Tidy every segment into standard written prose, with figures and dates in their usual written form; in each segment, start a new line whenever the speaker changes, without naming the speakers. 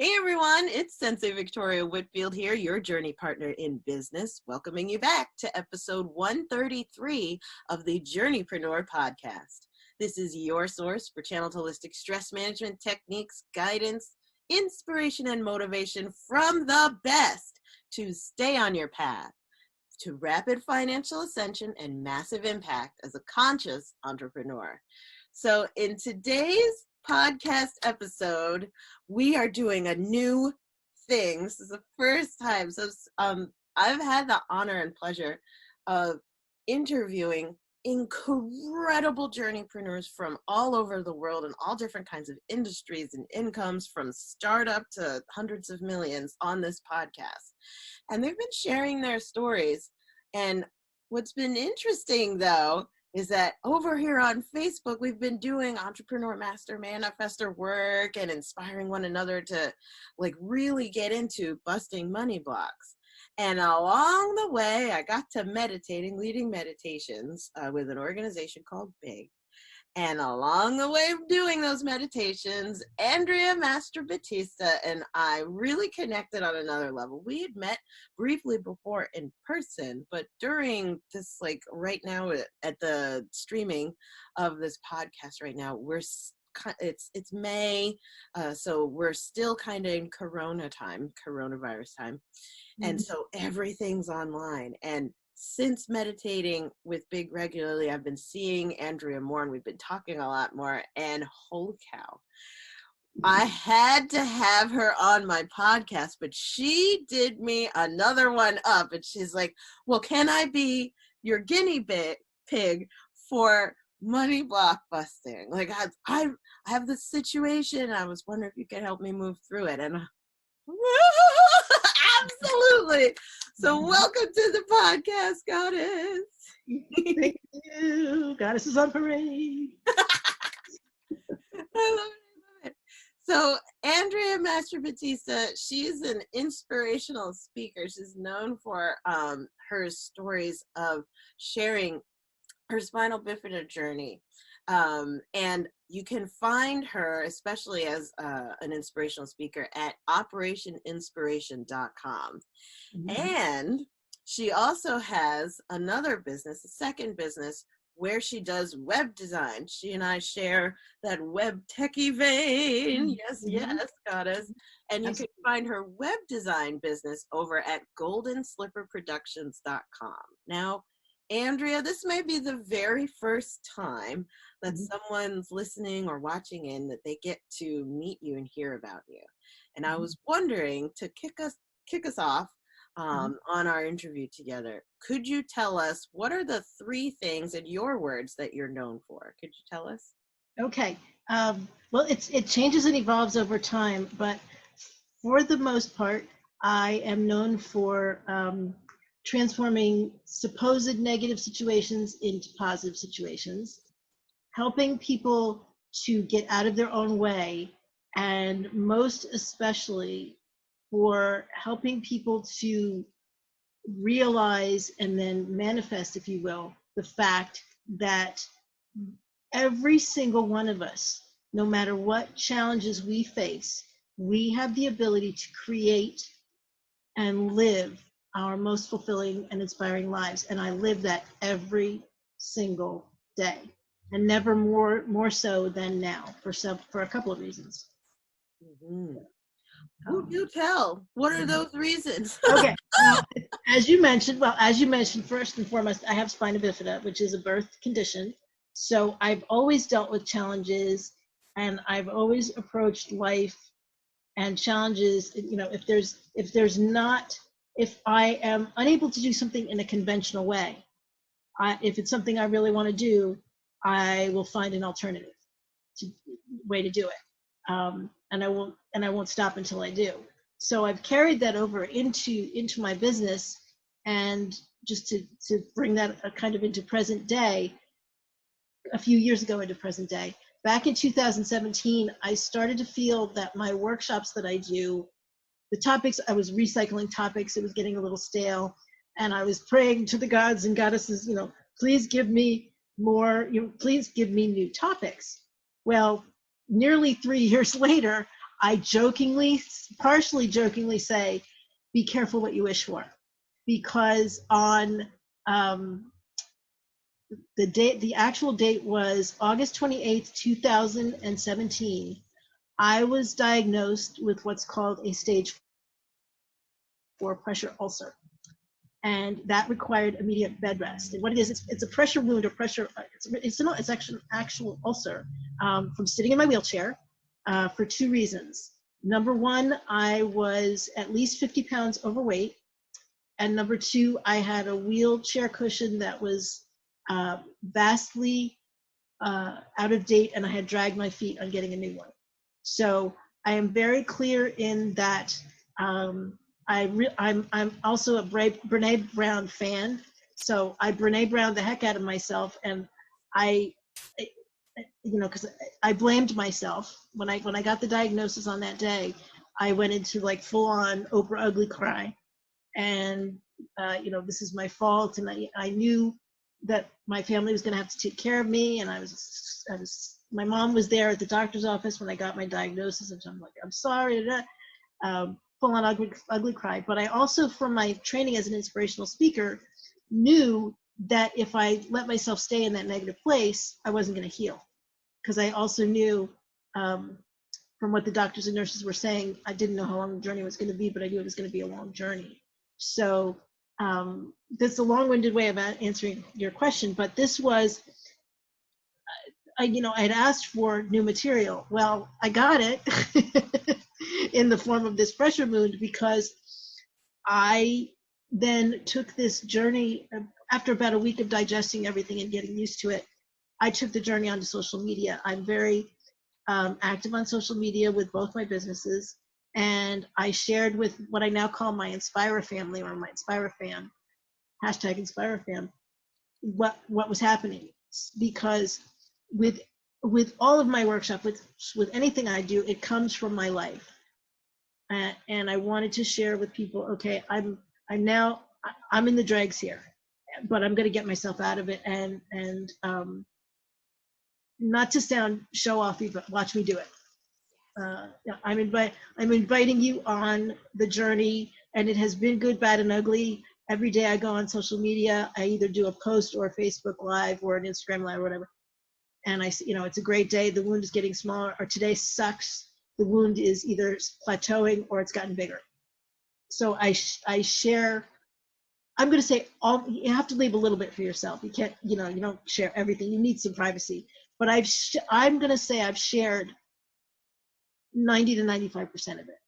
Hey everyone, it's Sensei Victoria Whitfield here, your journey partner in business, welcoming you back to episode 133 of the Journeypreneur Podcast. This is your source for channeled holistic stress management techniques, guidance, inspiration, and motivation from the best to stay on your path to rapid financial ascension and massive impact as a conscious entrepreneur. So in today's podcast episode, we are doing a new thing. This is the first time. So I've had the honor and pleasure of interviewing incredible journeypreneurs from all over the world in all different kinds of industries and incomes, from startup to hundreds of millions, on this podcast. And they've been sharing their stories. And what's been interesting, though, is that over here on Facebook, we've been doing Entrepreneur Master Manifestor work and inspiring one another to really get into busting money blocks. And along the way, I got to leading meditations with an organization called BIG. And along the way of doing those meditations, Andrea Mastrobattista and I really connected on another level. We had met briefly before in person, but during this, right now at the streaming of this podcast right now, it's May, so we're still kind of in coronavirus time. Mm-hmm. And so everything's online. And since meditating with Big regularly, I've been seeing Andrea more, and we've been talking a lot more, and holy cow, I had to have her on my podcast, but she did me another one up, and she's like, well, can I be your guinea pig for money blockbusting? I have this situation. I was wondering if you could help me move through it. And absolutely. So welcome to the podcast, Goddess.
Thank you. Goddess is on parade.
I love it. So Andrea Mastrobattista, she's an inspirational speaker. She's known for her stories of sharing her spinal bifida journey. And you can find her, especially as an inspirational speaker, at operationinspiration.com. Mm-hmm. And she also has another business, a second business, where she does web design. She and I share that web techie vein. Yes, yes, Goddess. And you can find her web design business over at goldenslipperproductions.com. Now, Andrea, this may be the very first time that someone's listening or watching in that they get to meet you and hear about you. And I was wondering, to kick us off on our interview together, could you tell us what are the three things, in your words, that you're known for? Could you tell us?
Okay. Well, it changes and evolves over time, but for the most part, I am known for transforming supposed negative situations into positive situations, helping people to get out of their own way, and most especially for helping people to realize and then manifest, if you will, the fact that every single one of us, no matter what challenges we face, we have the ability to create and live our most fulfilling and inspiring lives. And I live that every single day, and never more so than now, for a couple of reasons.
Mm-hmm. Who do tell? What are those reasons?
Okay. As you mentioned, first and foremost, I have spina bifida, which is a birth condition. So I've always dealt with challenges, and I've always approached life and challenges. If I am unable to do something in a conventional way, if it's something I really want to do, I will find an alternative way to do it. And I won't stop until I do. So I've carried that over into my business, and just to bring that kind of into present day, a few years ago into present day, back in 2017, I started to feel that my workshops that I do, the topics, I was recycling topics, it was getting a little stale, and I was praying to the gods and goddesses, please give me more, please give me new topics. Well, nearly 3 years later, I partially jokingly say, be careful what you wish for, because on the actual date was August 28th, 2017. I was diagnosed with what's called a stage 4 pressure ulcer. And that required immediate bed rest. And what it is, it's a pressure wound or pressure, it's actually an actual ulcer from sitting in my wheelchair for 2 reasons. Number 1, I was at least 50 pounds overweight. And number 2, I had a wheelchair cushion that was vastly out of date, and I had dragged my feet on getting a new one. So I am very clear in that I'm also a Brene Brown fan. So I Brene Brown the heck out of myself, and because I blamed myself when I got the diagnosis on that day. I went into like full on Oprah ugly cry, and this is my fault, and I knew that my family was going to have to take care of me, and I was my mom was there at the doctor's office when I got my diagnosis, and so I'm like, I'm sorry, full on ugly cry. But I also, from my training as an inspirational speaker, knew that if I let myself stay in that negative place, I wasn't going to heal, because I also knew from what the doctors and nurses were saying, I didn't know how long the journey was going to be, but I knew it was going to be a long journey. So that's a long-winded way of answering your question, but this was, I had asked for new material. Well, I got it in the form of this pressure wound, because I then took this journey after about a week of digesting everything and getting used to it. I took the journey onto social media. I'm very active on social media with both my businesses, and I shared with what I now call my Inspira family, or my Inspira fam, hashtag Inspira fam, what was happening. Because with all of my workshop, with anything I do, it comes from my life, and I wanted to share with people, okay, I'm in the dregs here, but I'm going to get myself out of it, and not to sound show-offy, but watch me do it. I'm inviting you on the journey, and it has been good, bad, and ugly. Every day I go on social media, I either do a post or a Facebook Live or an Instagram Live or whatever, and it's a great day. The wound is getting smaller, or today sucks. The wound is either plateauing or it's gotten bigger. So I share. I'm going to say you have to leave a little bit for yourself. You can't, you don't share everything. You need some privacy. But I'm going to say I've shared 90 to 95% of it.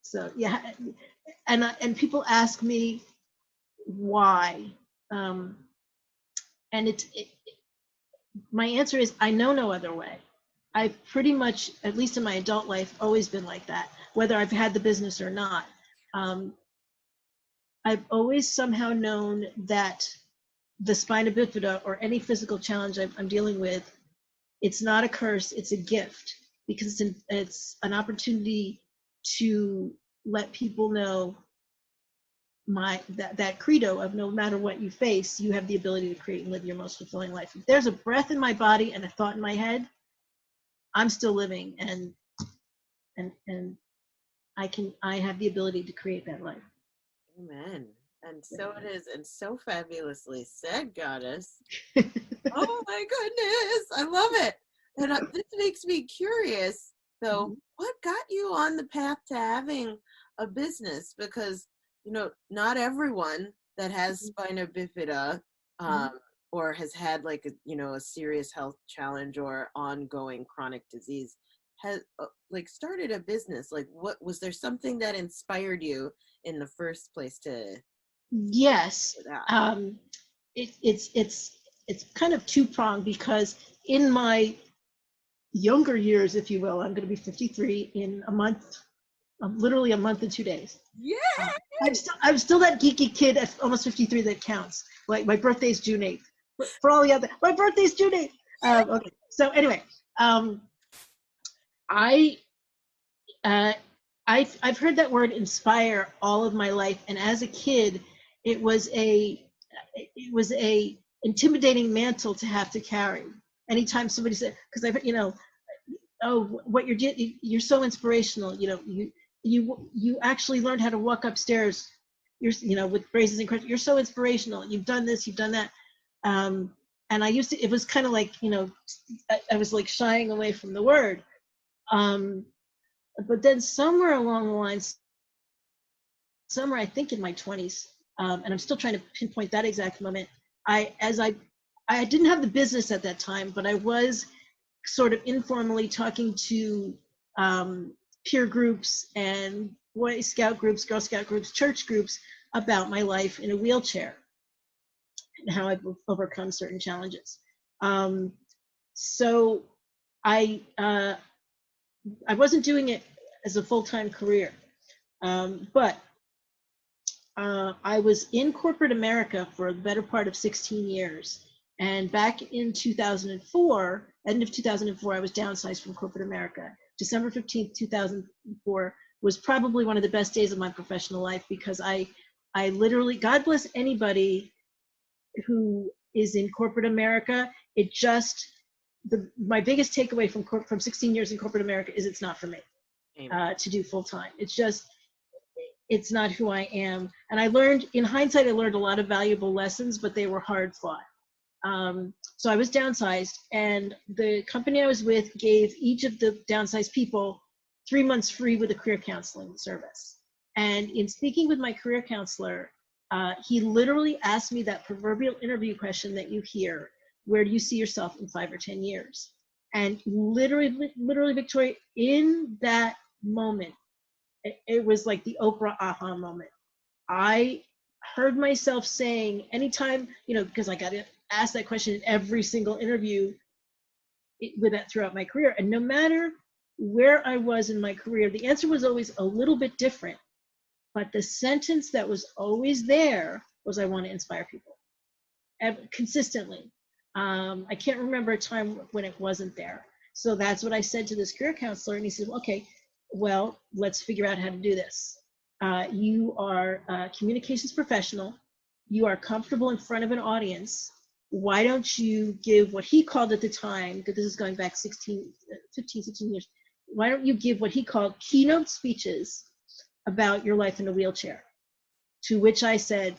So yeah, and people ask me why, and my answer is I know no other way. I've pretty much, at least in my adult life, always been like that, whether I've had the business or not. I've always somehow known that the spina bifida, or any physical challenge I'm dealing with, it's not a curse, it's a gift, because it's an opportunity to let people know that credo of no matter what you face, you have the ability to create and live your most fulfilling life. If there's a breath in my body and a thought in my head, I'm still living, and I have the ability to create that life.
Amen. And so it is, and so fabulously said, Goddess. Oh my goodness, I love it. And this makes me curious, though, what got you on the path to having a business? Because, not everyone that has spina bifida or has had like a serious health challenge or ongoing chronic disease has started a business. Like, what was there something that inspired you in the first place to?
Yes. It's kind of two-pronged, because in my younger years, if you will, I'm going to be 53 in a month, literally a month and 2 days.
Yeah.
I'm still that geeky kid at almost 53 that counts. Like, my birthday's June 8th. For all the other, my birthday's June 8th. Okay. So anyway, I've heard that word inspire all of my life, and as a kid, it was a intimidating mantle to have to carry. Anytime somebody said, because oh, what you're so inspirational. You actually learned how to walk upstairs. With braces and crutches. You're so inspirational. You've done this. You've done that. And it was kind of like, I was like shying away from the word. But then somewhere along the lines, somewhere I think in my 20s, and I'm still trying to pinpoint that exact moment. I didn't have the business at that time, but I was sort of informally talking to peer groups and Boy Scout groups, Girl Scout groups, church groups about my life in a wheelchair and how I've overcome certain challenges. So I wasn't doing it as a full-time career, but I was in corporate America for the better part of 16 years. And back in 2004, end of 2004, I was downsized from corporate America. December 15th, 2004 was probably one of the best days of my professional life, because I literally, God bless anybody who is in corporate America. It just, my biggest takeaway from 16 years in corporate America is it's not for me to do full time. It's not who I am. And I learned, in hindsight, a lot of valuable lessons, but they were hard fought. So I was downsized, and the company I was with gave each of the downsized people 3 months free with a career counseling service. And in speaking with my career counselor, he literally asked me that proverbial interview question that you hear: where do you see yourself in 5 or 10 years? And literally, Victoria, in that moment, it was like the Oprah aha moment. I heard myself saying, anytime, because I got asked that question in every single interview with that throughout my career. And no matter where I was in my career, the answer was always a little bit different. But the sentence that was always there was, I want to inspire people consistently. I can't remember a time when it wasn't there. So that's what I said to this career counselor. And he said, okay, well, let's figure out how to do this. You are a communications professional. You are comfortable in front of an audience. Why don't you give what he called at the time, because this is going back 15, 16 years, why don't you give what he called keynote speeches about your life in a wheelchair? To which I said,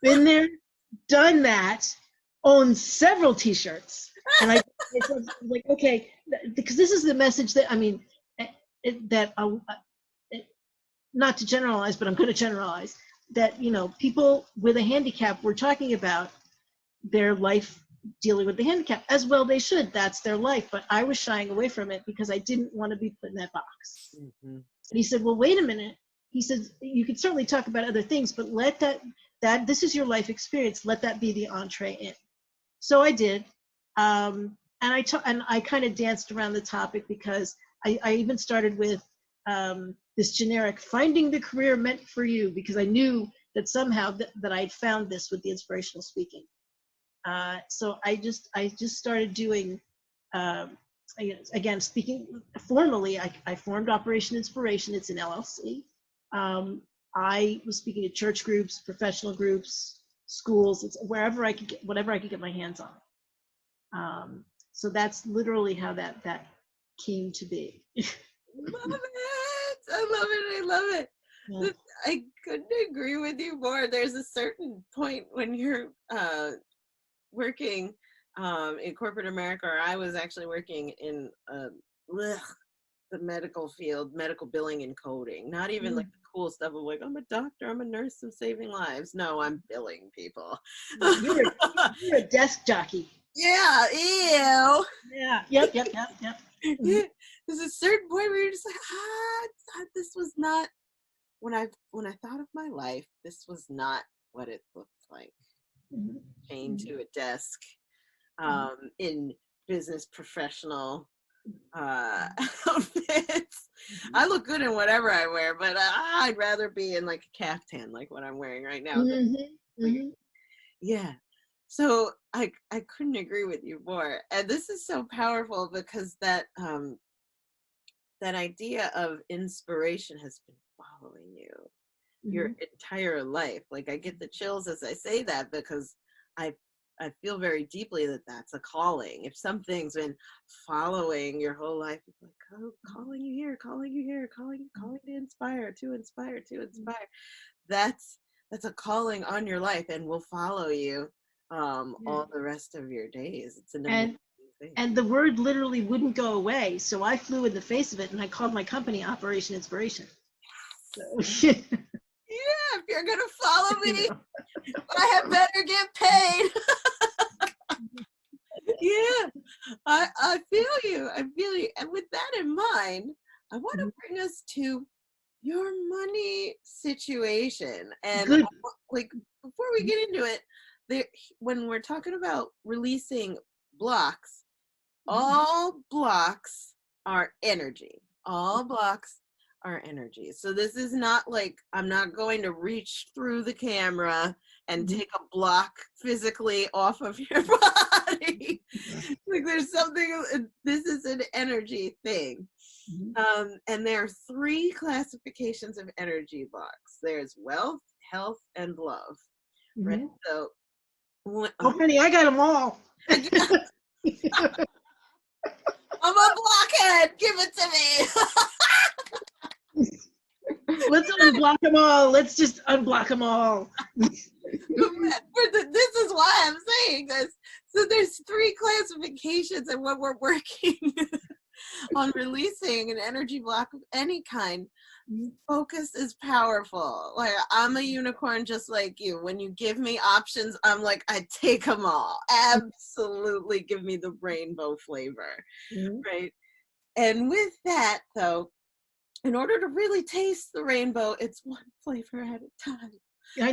been there, done that, own several t-shirts. And I was like, okay, because this is the message that, not to generalize, but I'm going to generalize, that, people with a handicap, we're talking about their life dealing with the handicap, as well they should. That's their life. But I was shying away from it because I didn't want to be put in that box. Mm-hmm. And he said, well, wait a minute. He says, you can certainly talk about other things, but let that this is your life experience. Let that be the entree in. So I did. And I kind of danced around the topic, because I even started with this generic finding the career meant for you, because I knew that somehow that I'd found this with the inspirational speaking. So I just started doing, again, speaking formally. I formed Operation Inspiration. It's an LLC. I was speaking to church groups, professional groups, schools. It's wherever I could get, whatever I could get my hands on. So that's literally how that came to be.
Love it. I love it. I love it. Yeah. I couldn't agree with you more. There's a certain point when you're working in corporate America, or I was actually working in the medical field, medical billing and coding. Not even like the cool stuff of like, I'm a doctor, I'm a nurse, I'm saving lives. No, I'm billing people.
You're a desk jockey.
Yeah, ew.
Yeah, yep.
Mm-hmm. There's a certain point where you're just like, this was not, when I thought of my life, this was not what it looked like. Mm-hmm. Chained to a desk, in business professional outfits. I look good in whatever I wear, but I'd rather be in like a caftan, like what I'm wearing right now. Yeah. So I couldn't agree with you more. And this is so powerful, because that idea of inspiration has been following you your entire life. Like, I get the chills as I say that, because I I feel very deeply that that's a calling. If something's been following your whole life, it's like, oh, calling you here, calling you here, calling to inspire, to inspire, to inspire. That's a calling on your life and will follow you all the rest of your days. It's an amazing thing.
And the word literally wouldn't go away. So I flew in the face of it, and I called my company Operation Inspiration. So,
yeah, if you're going to follow me, I had better get paid. Yeah, I feel you. I feel you. And with that in mind, I want to bring us to your money situation. And like, before we get into it, when we're talking about releasing blocks, all blocks are energy. All blocks are energy. So this is not like, I'm not going to reach through the camera and take a block physically off of your body. Like, there's something, this is an energy thing. And there are 3 classifications of energy blocks. There's wealth, health, and love. Right? So,
honey, I got them all.
I'm a blockhead. Give it to me.
Let's unblock them all. Let's just unblock them all.
This is why I'm saying this. So there's 3 classifications, and when we're working on releasing an energy block of any kind, focus is powerful. Like, I'm a unicorn just like you. When you give me options, I'm like, I take them all. Absolutely give me the rainbow flavor, right? And with that, though, in order to really taste the rainbow, it's one flavor at a time.
I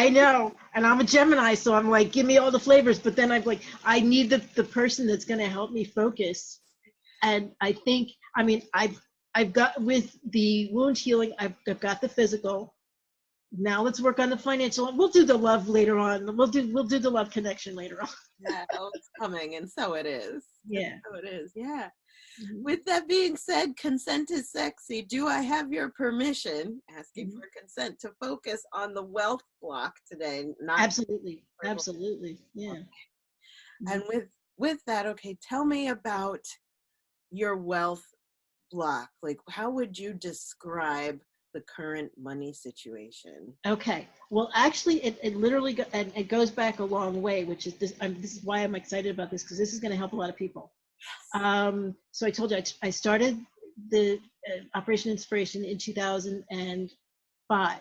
know. And I'm a Gemini, so I'm like, give me all the flavors. But then I'm like, I need the person that's going to help me focus. And I think, I mean, I've got, with the wound healing, I've got the physical. Now let's work on the financial. We'll do the love later on. We'll do the love connection later on.
Yeah, it's coming, and so it is.
Yeah.
So it is. Yeah. With that being said, consent is sexy. Do I have your permission, asking for consent, to focus on the wealth block today?
Absolutely. Yeah.
Okay. And with that, okay, tell me about your wealth block. Like, how would you describe the current money situation?
Okay. Well, actually, it literally it goes back a long way, which is this. This is why I'm excited about this, because this is going to help a lot of people. So I told you I started the Operation Inspiration in 2005,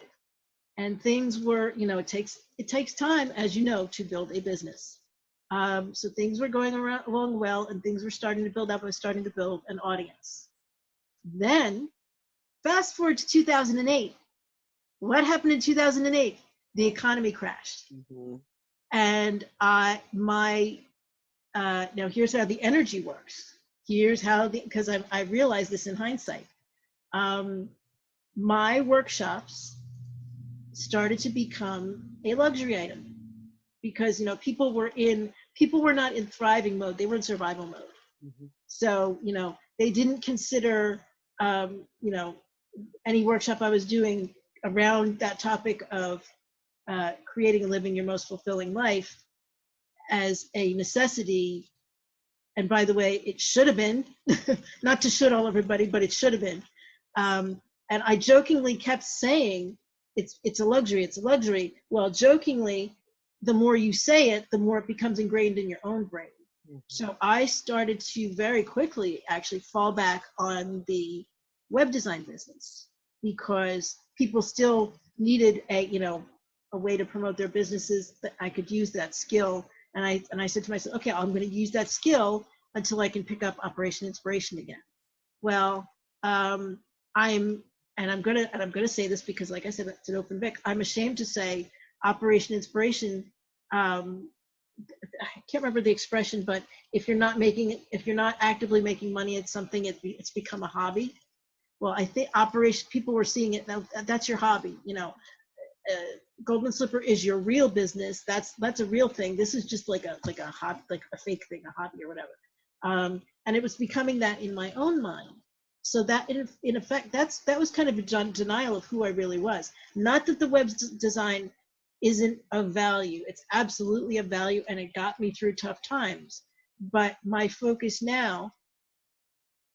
and things were, it takes time, as you know, to build a business. So things were going along well, and things were starting to build up. I was starting to build an audience. Then, fast forward to 2008. What happened in 2008? The economy crashed, and now here's how the energy works. Here's how because I realized this in hindsight. My workshops started to become a luxury item, because people were not in thriving mode, they were in survival mode. So they didn't consider any workshop I was doing around that topic of creating and living your most fulfilling life as a necessity. And by the way, it should have been, not to should all everybody, but it should have been. And I jokingly kept saying, it's a luxury, it's a luxury. Well, jokingly, the more you say it, the more it becomes ingrained in your own brain. So I started to very quickly actually fall back on the web design business, because people still needed a way to promote their businesses, that I could use that skill. And I said to myself, okay, I'm going to use that skill until I can pick up Operation Inspiration again. Well, I'm going to say this because, like I said, it's an open book. I'm ashamed to say Operation Inspiration. I can't remember the expression, but if you're not actively making money at something, it's become a hobby. Well, I think people were seeing it now. That's your hobby, Golden Slipper is your real business. That's a real thing. This is just like a hobby, like a fake thing, a hobby or whatever. And it was becoming that in my own mind. So that in effect, that was kind of a denial of who I really was. Not that the web design isn't of value. It's absolutely of value, and it got me through tough times. But my focus now,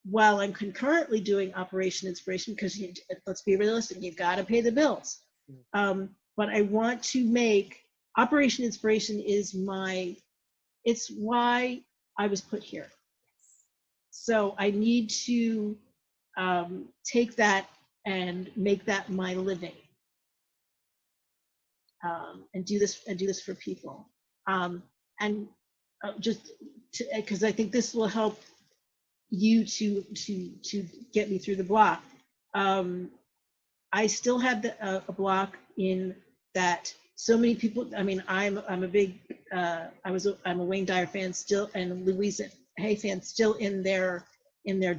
while I'm concurrently doing Operation Inspiration, because let's be realistic, you've got to pay the bills. But I want to make Operation Inspiration it's why I was put here. So I need to take that and make that my living, and do this for people, and just because I think this will help you to get me through the block. I still have a block in that so many people. I mean, I'm a big I'm a Wayne Dyer fan still, and Louisa Hay fan still in their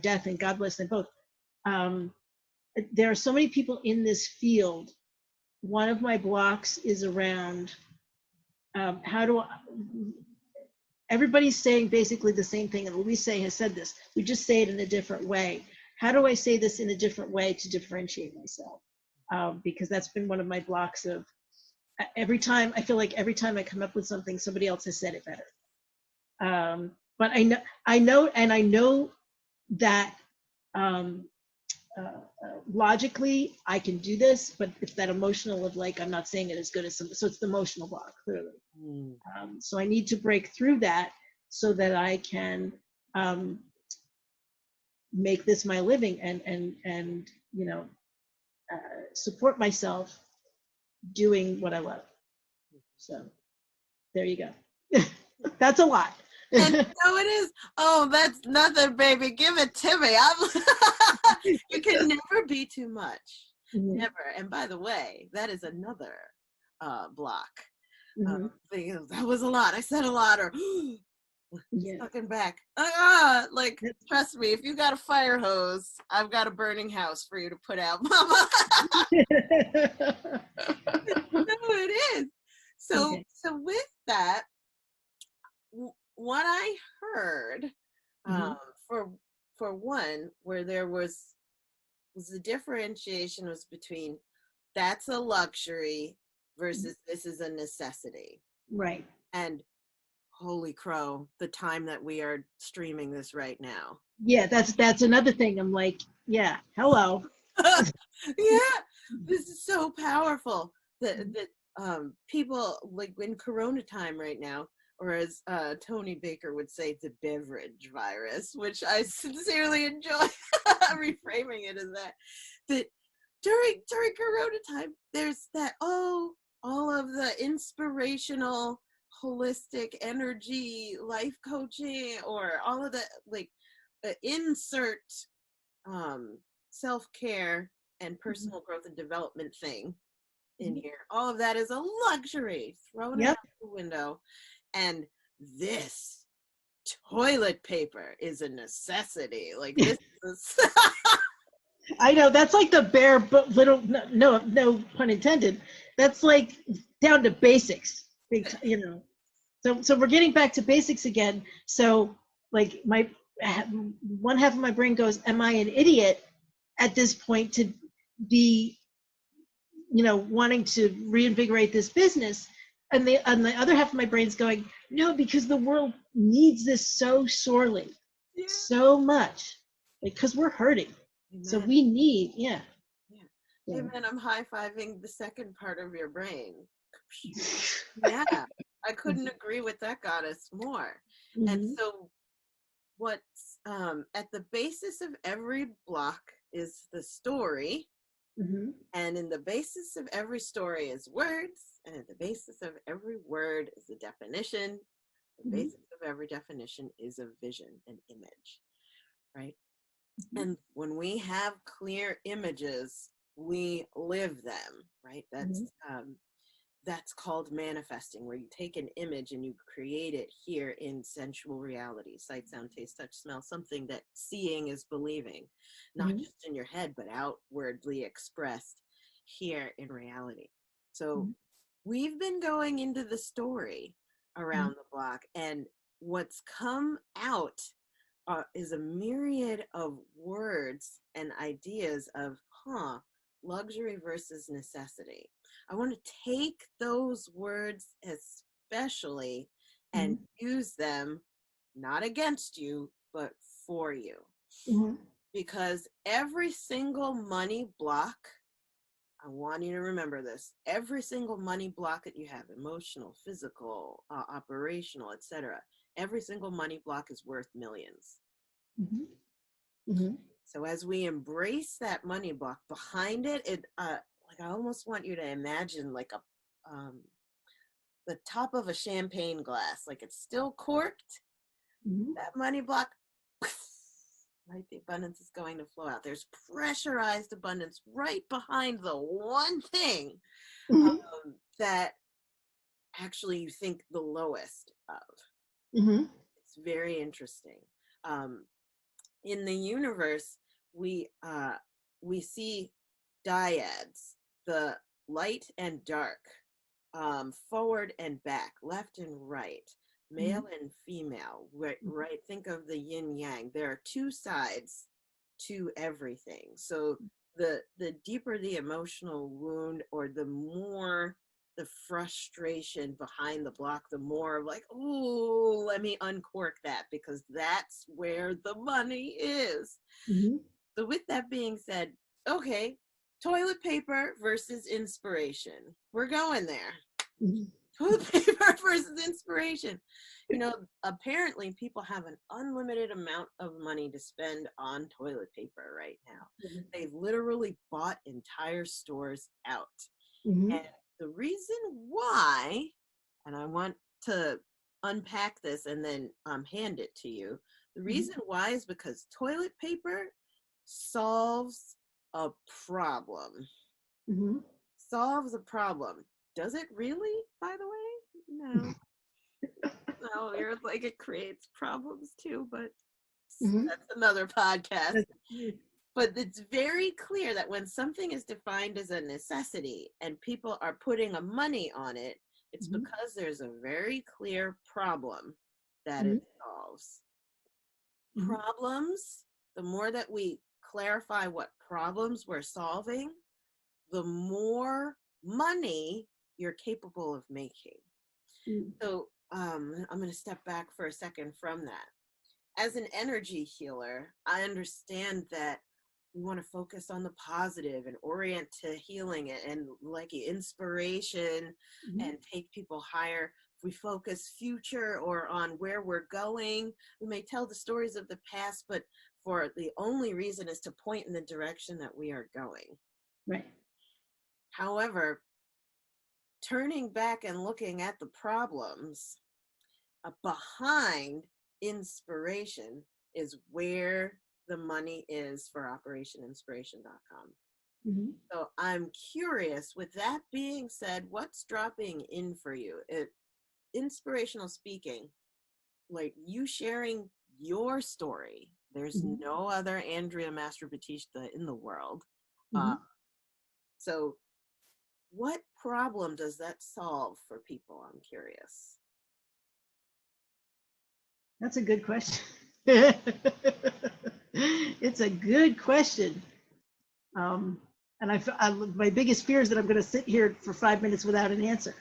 death, and God bless them both. There are so many people in this field. One of my blocks is around how do everybody's saying basically the same thing, and Louise has said this. We just say it in a different way. How do I say this in a different way to differentiate myself? Because that's been one of my blocks of every time. I feel like every time I come up with something, somebody else has said it better. But I know that logically I can do this, but it's that emotional of like, I'm not saying it as good as some, so it's the emotional block, clearly. So I need to break through that so that I can make this my living and support myself doing what I love. So there you go. That's a lot.
And so it is. Oh, that's nothing, baby. Give it to me. You can never be too much. Never. And by the way, that is another block. That was a lot. I said a lot, or sucking back. Like, trust me, if you got a fire hose, I've got a burning house for you to put out, Mama. No, it is. So with that, what I heard, for one, where there was the differentiation was between that's a luxury versus this is a necessity.
Right.
And holy crow, the time that we are streaming this right now.
Yeah, that's another thing. I'm like, yeah, hello.
Yeah, this is so powerful that people, like in Corona time right now, or as Tony Baker would say, the beverage virus, which I sincerely enjoy reframing it as that during Corona time, there's that, all of the inspirational, holistic energy, life coaching, or all of the, like, insert self-care and personal growth and development thing in here. All of that is a luxury, thrown out the window. And this toilet paper is a necessity. Like, this is
I know, that's like the bare but little, no pun intended. That's like down to basics, So we're getting back to basics again. So like one half of my brain goes, am I an idiot at this point to be, wanting to reinvigorate this business? And the other half of my brain's going, no, because the world needs this so sorely, so much, because we're hurting. Amen. So we need,
Hey man, I'm high-fiving the second part of your brain. Yeah, I couldn't agree with that goddess more. And so what's at the basis of every block is the story. And in the basis of every story is words, and at the basis of every word is a definition. The basis of every definition is a vision, an image, right? And when we have clear images, we live them, right? That's called manifesting, where you take an image and you create it here in sensual reality, sight, sound, taste, touch, smell, something that seeing is believing, not just in your head, but outwardly expressed here in reality. So we've been going into the story around the block, and what's come out is a myriad of words and ideas of, luxury versus necessity. I want to take those words especially and use them not against you, but for you.
Mm-hmm.
Because every single money block, I want you to remember this, every single money block that you have, emotional, physical, operational, etc., every single money block is worth millions.
Mm-hmm. Mm-hmm.
So as we embrace that money block, behind it, like I almost want you to imagine like the top of a champagne glass, like it's still corked.
Mm-hmm.
That money block, right? The abundance is going to flow out. There's pressurized abundance right behind the one thing that actually you think the lowest of.
Mm-hmm.
It's very interesting. In the universe, we see dyads, the light and dark, forward and back, left and right, male and female, right? Think of the yin yang. There are two sides to everything. So the deeper the emotional wound, or the more the frustration behind the block, the more like, oh, let me uncork that, because that's where the money is.
Mm-hmm.
So with that being said, okay, toilet paper versus inspiration. We're going there.
Mm-hmm.
Toilet paper versus inspiration. You know, apparently people have an unlimited amount of money to spend on toilet paper right now.
Mm-hmm.
They've literally bought entire stores out.
Mm-hmm.
And the reason why, and I want to unpack this and then hand it to you. The reason why is because toilet paper solves a problem.
Mm-hmm.
Solves a problem. Does it really, by the way? No. No, you're like, it creates problems too, but that's another podcast. But it's very clear that when something is defined as a necessity and people are putting a money on it, it's because there's a very clear problem that it solves. Problems, the more that we clarify what problems we're solving, the more money you're capable of making. So I'm going to step back for a second from that. As an energy healer, I understand that we want to focus on the positive and orient to healing it and like inspiration and take people higher. If we focus future or on where we're going, we may tell the stories of the past, but for the only reason is to point in the direction that we are going.
Right.
However, turning back and looking at the problems behind inspiration is where the money is for operationinspiration.com.
Mm-hmm.
So I'm curious, with that being said, what's dropping in for you? Inspirational speaking, like you sharing your story. There's no other Andrea Mastrobattista in the world. So what problem does that solve for people? I'm curious.
That's a good question. It's a good question. And my biggest fear is that I'm going to sit here for 5 minutes without an answer.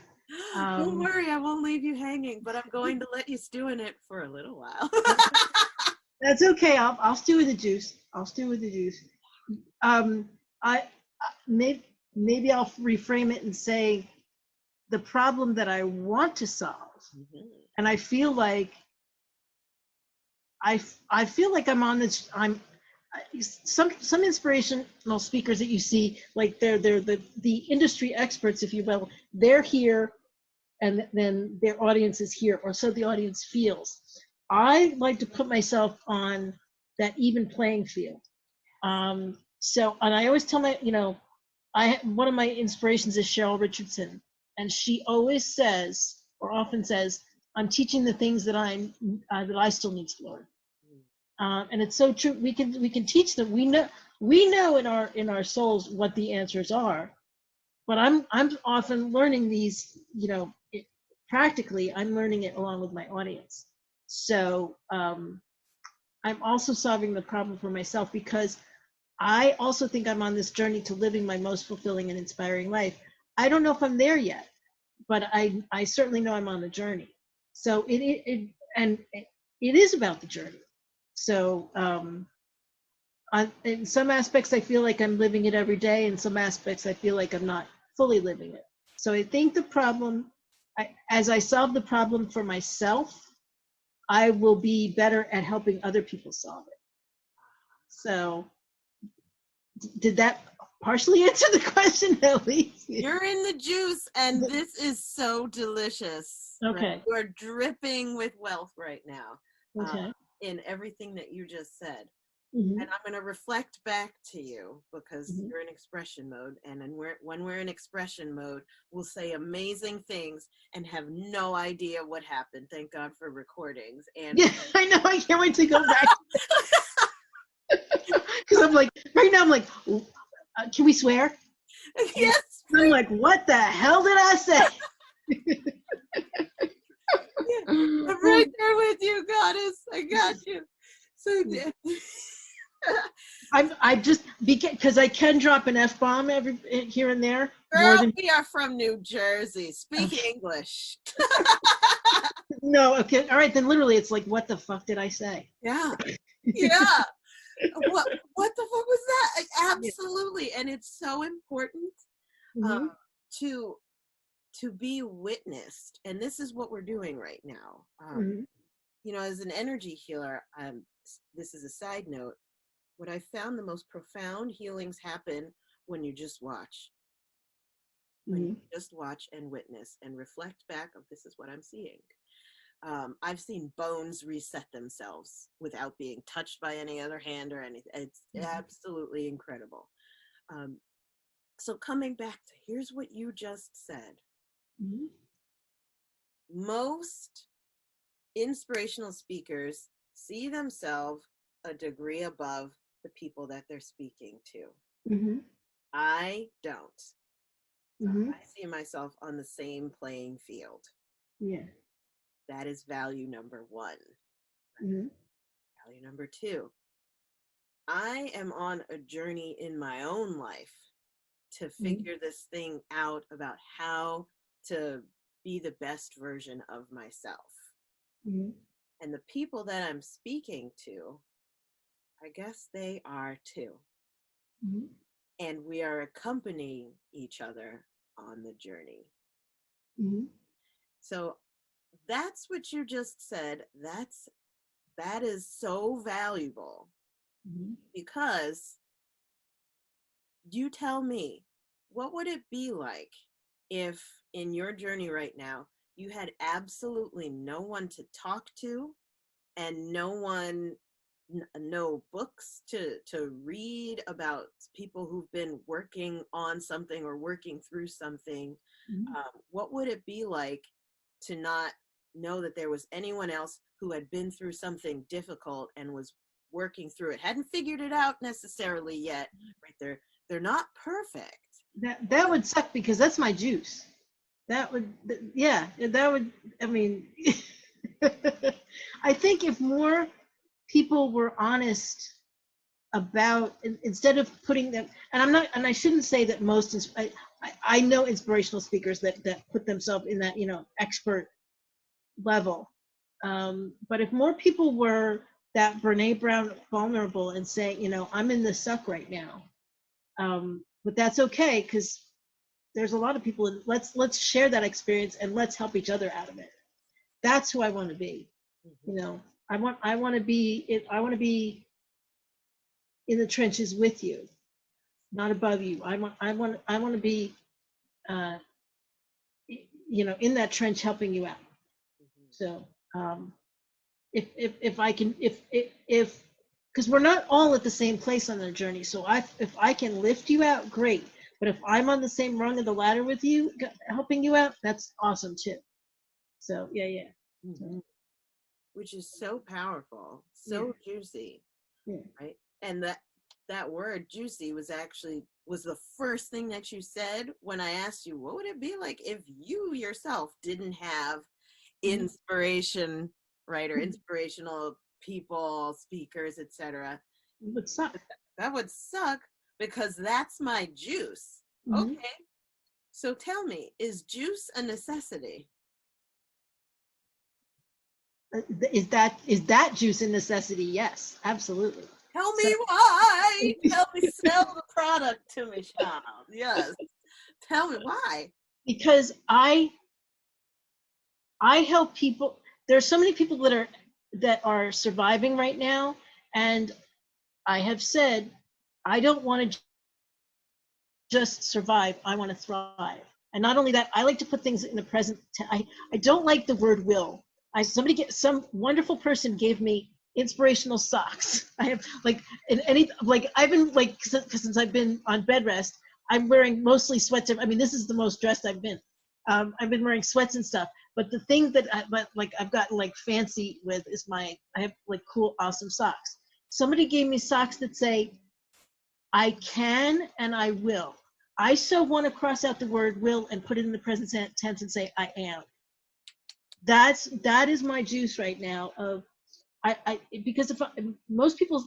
Don't worry, I won't leave you hanging, but I'm going to let you stew in it for a little while.
That's okay. I'll stew with the juice. Maybe I'll reframe it and say the problem that I want to solve, and I feel like I'm on this. Some inspirational speakers that you see, like they're the industry experts, if you will. They're here, and then their audience is here, or so the audience feels. I like to put myself on that even playing field. So, and I always tell one of my inspirations is Cheryl Richardson, and she always says, or often says, I'm teaching the things that that I still need to learn. And it's so true. We can teach them. We know in our souls what the answers are, but I'm often learning these. Practically, I'm learning it along with my audience. So I'm also solving the problem for myself, because I also think I'm on this journey to living my most fulfilling and inspiring life. I don't know if I'm there yet, but I certainly know I'm on the journey. So it is about the journey. So in some aspects, I feel like I'm living it every day. In some aspects, I feel like I'm not fully living it. So I think the problem, as I solve the problem for myself, I will be better at helping other people solve it. So did that partially answer the question, at least?
You're in the juice, and this is so delicious.
Okay.
Right? You are dripping with wealth right now.
Okay.
In everything that you just said.
Mm-hmm.
And I'm going to reflect back to you because
Mm-hmm.
you're in expression mode. And when we're in expression mode, we'll say amazing things and have no idea what happened. Thank God for recordings. And
Yeah, I know. I can't wait to go back. Because I'm like, right now, I'm like, can we swear?
Yes.
I'm like, what the hell did I say?
Yeah, I'm right there with you, goddess. I got you. So
I just because I can drop an F-bomb every here and there.
girl, we are from New Jersey. Speak English.
No, okay, all right. Then literally, it's like, what the fuck did I say?
Yeah, yeah. What the fuck was that? Absolutely, and it's so important to be witnessed, and this is what we're doing right now. You know, as an energy healer, this is a side note. What I found the most profound healings happen when you just watch. When you just watch and witness and reflect back of this is what I'm seeing. I've seen bones reset themselves without being touched by any other hand or anything. It's absolutely incredible. So coming back to here's what you just said. Most inspirational speakers see themselves a degree above the people that they're speaking to. I don't. I see myself on the same playing field.
Yeah.
That is value number one. Value number two. I am on a journey in my own life to figure this thing out about how to be the best version of myself. And the people that I'm speaking to, I guess they are too. And we are accompanying each other on the journey. So that's what you just said. That is so valuable because you tell me, what would it be like if in your journey right now, you had absolutely no one to talk to and no books to read about people who've been working on something or working through something? What would it be like to not know that there was anyone else who had been through something difficult and was working through it, hadn't figured it out necessarily yet, right? They're not perfect.
That would suck because that's my juice. That would, I mean, I think if more people were honest about, instead of putting them, and I shouldn't say that most, I know inspirational speakers that put themselves in that, expert level. But if more people were that Brene Brown vulnerable and say, I'm in the suck right now, but that's okay because there's a lot of people, and let's share that experience and let's help each other out of it. That's who I want to be. I want to be in the trenches with you, not above you. I want to be in that trench helping you out. So if I can, if because we're not all at the same place on the journey, so if I can lift you out, great. But if I'm on the same rung of the ladder with you, helping you out, that's awesome too. So yeah.
Which is so powerful, so juicy, right? And that word juicy was the first thing that you said when I asked you, what would it be like if you yourself didn't have inspiration, right? Or inspirational people, speakers, etc.
It would suck.
That would suck because that's my juice.
Mm-hmm.
Okay. So tell me, is juice a necessity?
Is that juice a necessity? Yes, absolutely.
Tell
So,
me why. Tell me, sell the product to me, child. Yes. Tell me why.
because I help people. There's so many people that are surviving right now, and I have said I don't want to just survive. I want to thrive. And not only that, I like to put things in the present. I don't like the word will. Some wonderful person gave me inspirational socks. I have I've been since I've been on bed rest, I'm wearing mostly sweats. I mean, this is the most dressed I've been. I've been wearing sweats and stuff. But the thing that I've gotten like fancy with is I have like cool, awesome socks. Somebody gave me socks that say, I can and I will. I so want to cross out the word will and put it in the present tense and say I am. That is my juice right now. Because most people,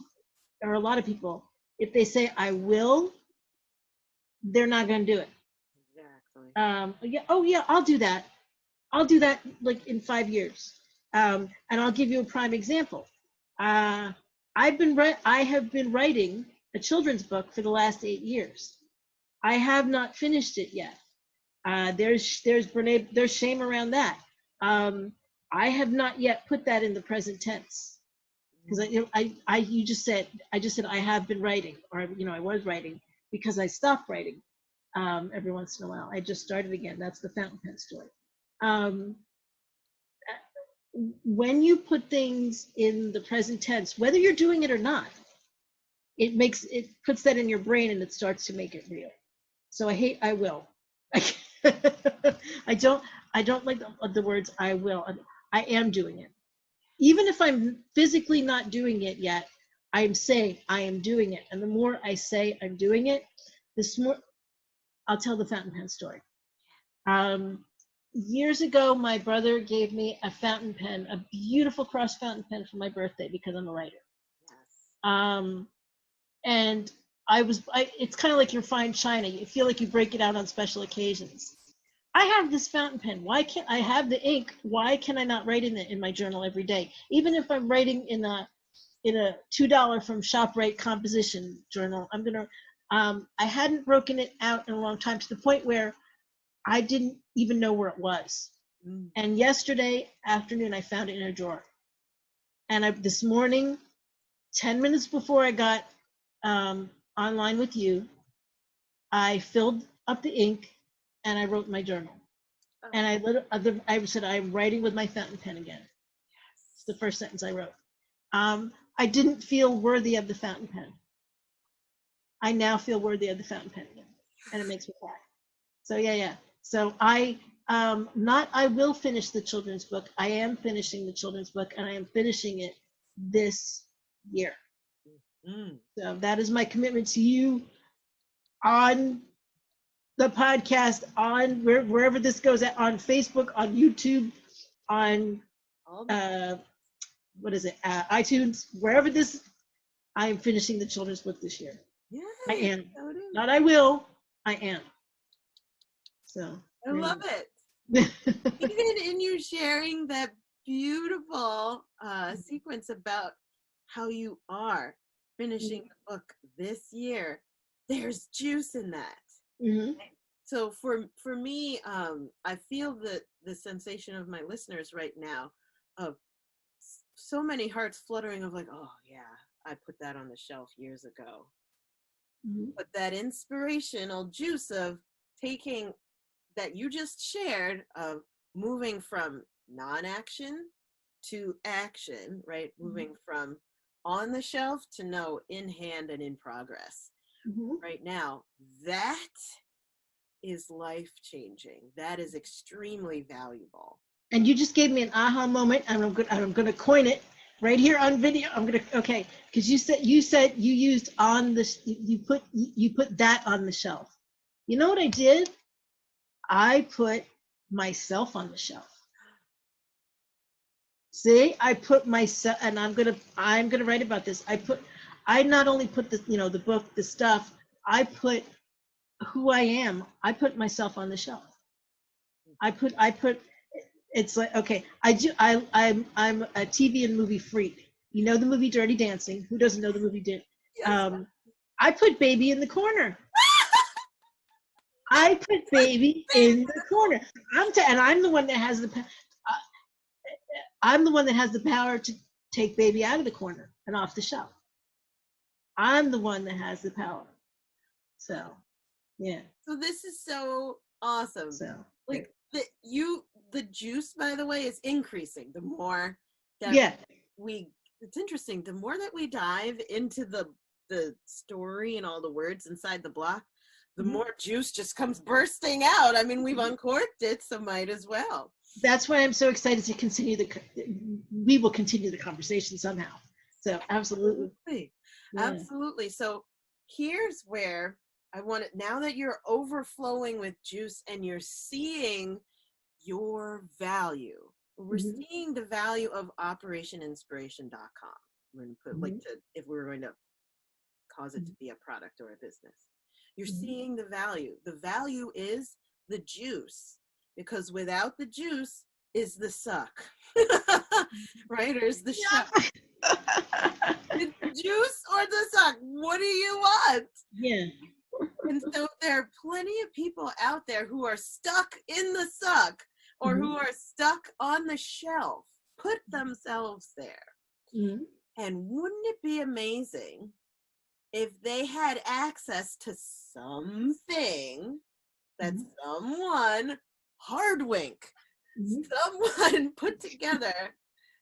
or a lot of people, if they say I will, they're not going to do it.
Exactly.
Yeah. Oh yeah, I'll do that. I'll do that like in 5 years. And I'll give you a prime example. I have been writing a children's book for the last 8 years. I have not finished it yet. There's shame around that. I have not yet put that in the present tense because I just said I have been writing, or I was writing because I stopped writing every once in a while. I just started again. That's the fountain pen story. When you put things in the present tense, whether you're doing it or not, it puts that in your brain and it starts to make it real. So I will. I don't like the words I will. I am doing it. Even if I'm physically not doing it yet, I'm saying I am doing it. And the more I say I'm doing it, the more I'll tell the fountain pen story. Years ago, my brother gave me a fountain pen, a beautiful cross fountain pen for my birthday because I'm a writer.
Yes.
And it's kind of like your fine china. You feel like you break it out on special occasions. I have this fountain pen. Why can't I have the ink? Why can I not write in my journal every day? Even if I'm writing in a $2 from ShopRite composition journal, I hadn't broken it out in a long time, to the point where I didn't even know where it was. And yesterday afternoon, I found it in a drawer. And this morning, 10 minutes before I got online with you, I filled up the ink and I wrote my journal. Oh. And I said, I'm writing with my fountain pen again. Yes. It's the first sentence I wrote. I didn't feel worthy of the fountain pen. I now feel worthy of the fountain pen again. And it makes me cry. So yeah. So I will finish the children's book. I am finishing the children's book, and I am finishing it this year. So that is my commitment to you on the podcast, on wherever this goes, on Facebook, on YouTube, on iTunes, wherever this. I am finishing the children's book this year. Yeah, I am. Not I will. I am. So
I love it. Even in you sharing that beautiful sequence about how you are finishing the book this year, there's juice in that. Mm-hmm. So for me, I feel the sensation of my listeners right now of so many hearts fluttering of like, oh yeah, I put that on the shelf years ago. Mm-hmm. But that inspirational juice of taking that you just shared, of moving from non-action to action, right? Mm-hmm. Moving from on the shelf to in hand and in progress. Mm-hmm. Right now, that is life-changing. That is extremely valuable.
And you just gave me an aha moment, and I'm going to coin it right here on video. Because you said you used on the, you put that on the shelf. You know what I did? I put myself on the shelf. See, I put myself, and I'm gonna write about this. I not only put the, you know, the book, the stuff, I put who I am. I put myself on the shelf. I put, it's like, okay, I'm a TV and movie freak. You know the movie Dirty Dancing. Who doesn't know the movie
Yes.
I put baby in the corner. I put baby in the corner. And I'm the one that has I'm the one that has the power to take baby out of the corner and off the shelf. I'm the one that has the power. So, yeah.
So this is so awesome.
So,
like the juice, by the way, is increasing the more that it's interesting. The more that we dive into the story and all the words inside the block, the more juice just comes bursting out. I mean, we've uncorked it, so might as well.
That's why I'm so excited to continue we will continue the conversation somehow. So absolutely.
Absolutely. So here's where I want it, now that you're overflowing with juice and you're seeing your value, we're seeing the value of operationinspiration.com. We're going to put if we were going to cause it to be a product or a business, you're seeing the value. The value is the juice, because without the juice is the suck, right? Or is the shock. The juice or the suck? What do you want?
Yeah.
And so there are plenty of people out there who are stuck in the suck, or who are stuck on the shelf. Put themselves there. And wouldn't it be amazing if they had access to something that someone someone put together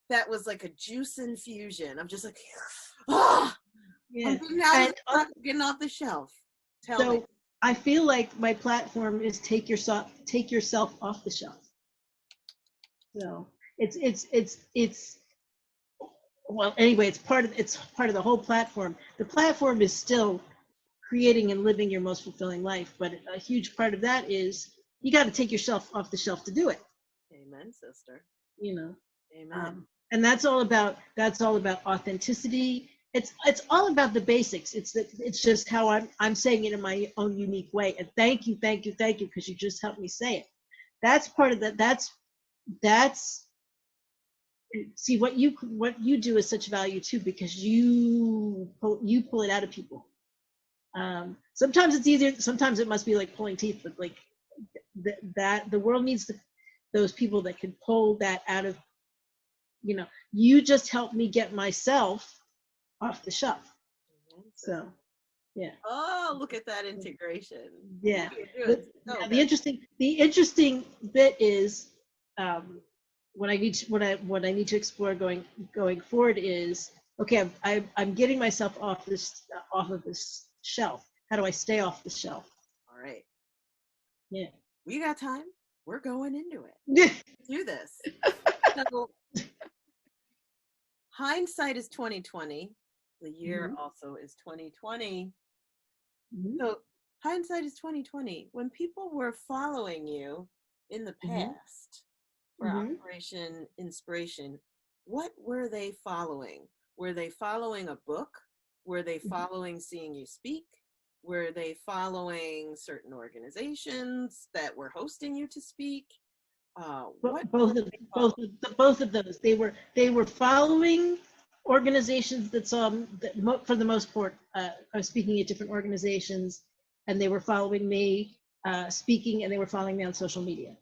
that was like a juice infusion? I'm just like, I'm getting off the shelf. Tell me.
I feel like my platform is take yourself off the shelf. So it's well, anyway, it's part of the whole platform. The platform is still creating and living your most fulfilling life, but a huge part of that is you got to take yourself off the shelf to do it.
Amen, sister.
You know.
Amen.
And that's all about authenticity. It's all about the basics. It's just how I'm saying it in my own unique way. And thank you, because you just helped me say it. That's part of that. That's see what you do is such value too, because you pull it out of people. Sometimes it's easier. Sometimes it must be like pulling teeth, but like that the world needs those people that can pull that out of. You know, you just helped me get myself off the shelf. So, yeah.
Oh, look at that integration.
Yeah. The interesting bit is what I need to explore going forward is, okay, I'm getting myself off of this shelf. How do I stay off the shelf?
All right.
Yeah.
We got time. We're going into it.
Let's
do this. So, hindsight is 2020. The year also is 2020. So hindsight is 2020. When people were following you in the past for Operation Inspiration, what were they following? Were they following a book? Were they following seeing you speak? Were they following certain organizations that were hosting you to speak? Both
of those. They were following organizations that saw that for the most part. I was speaking at different organizations, and they were following me speaking, and they were following me on social media.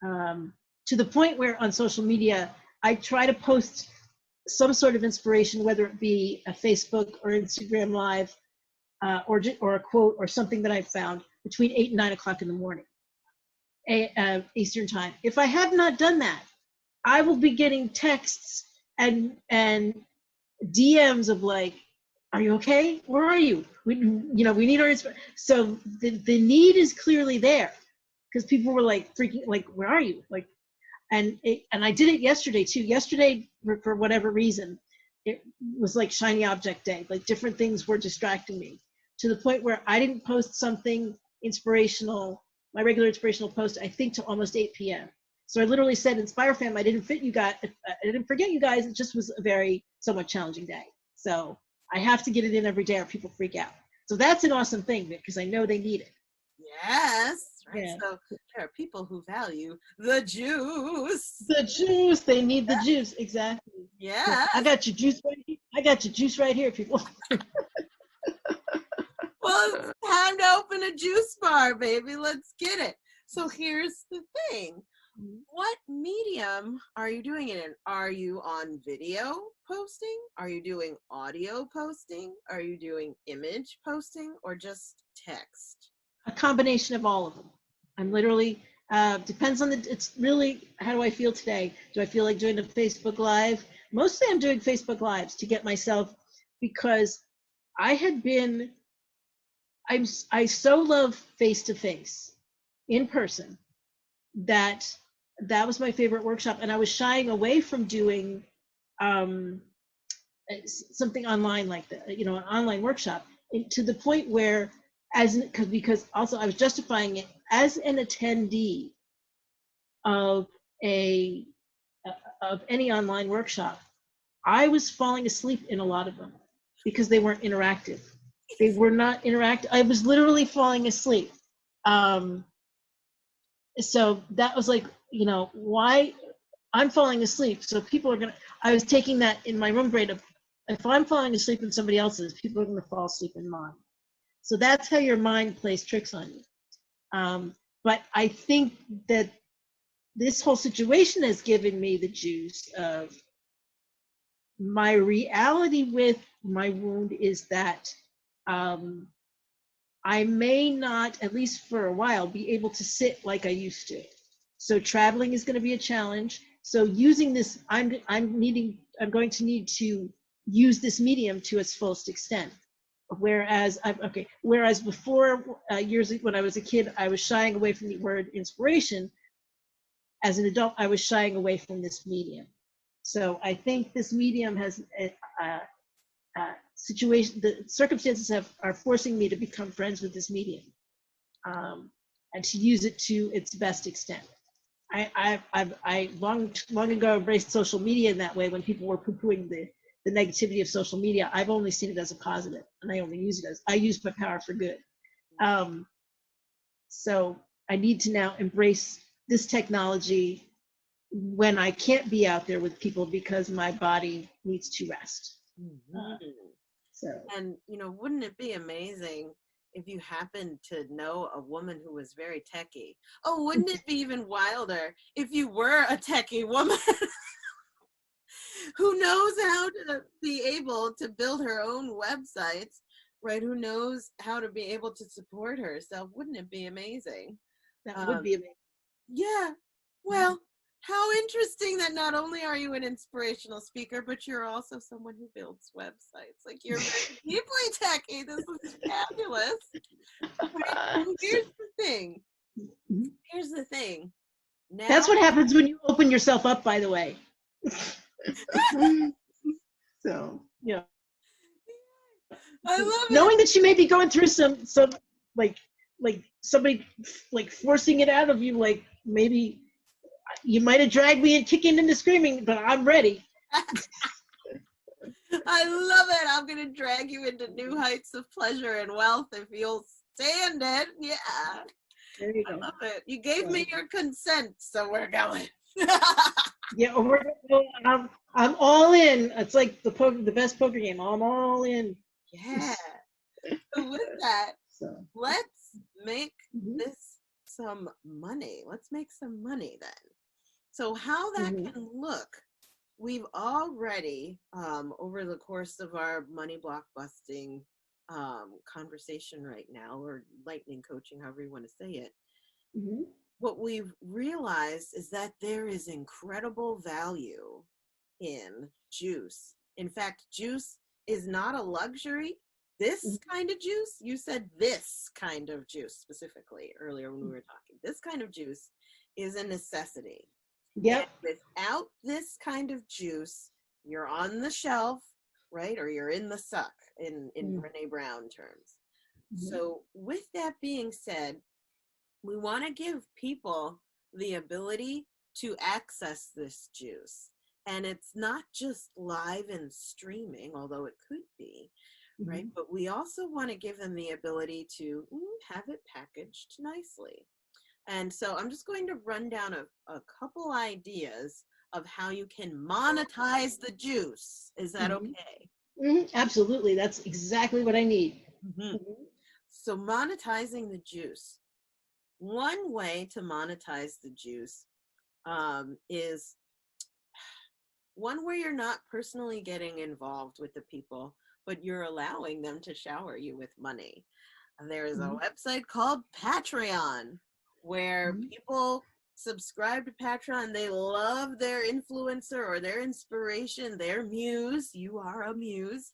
To the point where on social media, I try to post some sort of inspiration, whether it be a Facebook or Instagram Live, or a quote or something that I found between 8 and 9 o'clock in the morning. Eastern time. If I have not done that, I will be getting texts and DMs of like, "Are you okay? Where are you? We need our inspiration." So the need is clearly there, because people were like freaking like, "Where are you?" Like, and I did it yesterday too. Yesterday, for whatever reason, it was like shiny object day. Like different things were distracting me to the point where I didn't post something inspirational. My regular inspirational post, I think, to almost 8 p.m. So I literally said, Inspire Fam, I didn't forget you guys. It just was a very somewhat challenging day. So I have to get it in every day or people freak out. So that's an awesome thing because I know they need it.
Yes. Right.
Yeah.
So there are people who value the juice.
The juice. They need the juice. Exactly.
Yeah.
I got your juice right here. I got your juice right here, people.
Well, it's time to open a juice bar, baby. Let's get it. So here's the thing. What medium are you doing it in? Are you on video posting? Are you doing audio posting? Are you doing image posting or just text?
A combination of all of them. I'm literally, depends on it's really, how do I feel today? Do I feel like doing a Facebook Live? Mostly I'm doing Facebook Lives to get myself, because I so love face-to-face, in person, that was my favorite workshop. And I was shying away from doing something online like that, an online workshop, to the point where, because also I was justifying it as an attendee of any online workshop. I was falling asleep in a lot of them because they weren't interactive. They were not interactive. I was literally falling asleep. So that was like, why I'm falling asleep. So people are I was taking that in my room brain of, if I'm falling asleep in somebody else's, people are going to fall asleep in mine. So that's how your mind plays tricks on you. But I think that this whole situation has given me the juice of, my reality with my wound is that I may not, at least for a while, be able to sit like I used to. So traveling is going to be a challenge. So using this, I'm going to need to use this medium to its fullest extent. Whereas before, years when I was a kid, I was shying away from the word inspiration. As an adult, I was shying away from this medium. So I think this medium has the circumstances are forcing me to become friends with this medium, and to use it to its best extent. I long ago embraced social media in that way. When people were poo-pooing the negativity of social media, I've only seen it as a positive, and I only use it as, I use my power for good. So I need to now embrace this technology when I can't be out there with people because my body needs to rest.
And wouldn't it be amazing if you happened to know a woman who was very techie? Oh, wouldn't it be even wilder if you were a techie woman who knows how to be able to build her own websites, right? Who knows how to be able to support herself? Wouldn't it be amazing?
That would be amazing.
Yeah. Well, how interesting that not only are you an inspirational speaker, but you're also someone who builds websites. Like, you're very deeply techie. This is fabulous. Right? Here's the thing. Here's the thing. Now,
that's what happens when you open yourself up, by the way. So,
I love
knowing that you may be going through some like somebody like forcing it out of you, like maybe you might have dragged me and kicking into screaming, but I'm ready.
I love it. I'm going to drag you into new heights of pleasure and wealth if you'll stand it. Yeah.
There you go.
I love it. You gave me your consent, so we're going.
Yeah, I'm all in. It's like the best poker game. I'm all in.
Yeah. So with that, let's make this some money. Let's make some money then. So how that can look, we've already, over the course of our money blockbusting conversation right now, or lightning coaching, however you want to say it, what we've realized is that there is incredible value in juice. In fact, juice is not a luxury. This kind of juice, you said this kind of juice specifically earlier when we were talking, this kind of juice is a necessity.
Yeah.
Without this kind of juice, you're on the shelf, right? Or you're in the suck in Brene Brown terms. So with that being said, we want to give people the ability to access this juice. And it's not just live and streaming, although it could be, right?
Mm-hmm.
But we also want to give them the ability to have it packaged nicely. And so I'm just going to run down a couple ideas of how you can monetize the juice. Is that
Mm-hmm.
okay?
Mm-hmm. Absolutely. That's exactly what I need.
Mm-hmm.
Mm-hmm.
So monetizing the juice. One way to monetize the juice is one where you're not personally getting involved with the people, but you're allowing them to shower you with money. There is a
Mm-hmm.
website called Patreon where
Mm-hmm.
people subscribe to Patreon. They love their influencer or their inspiration, their muse. You are a muse.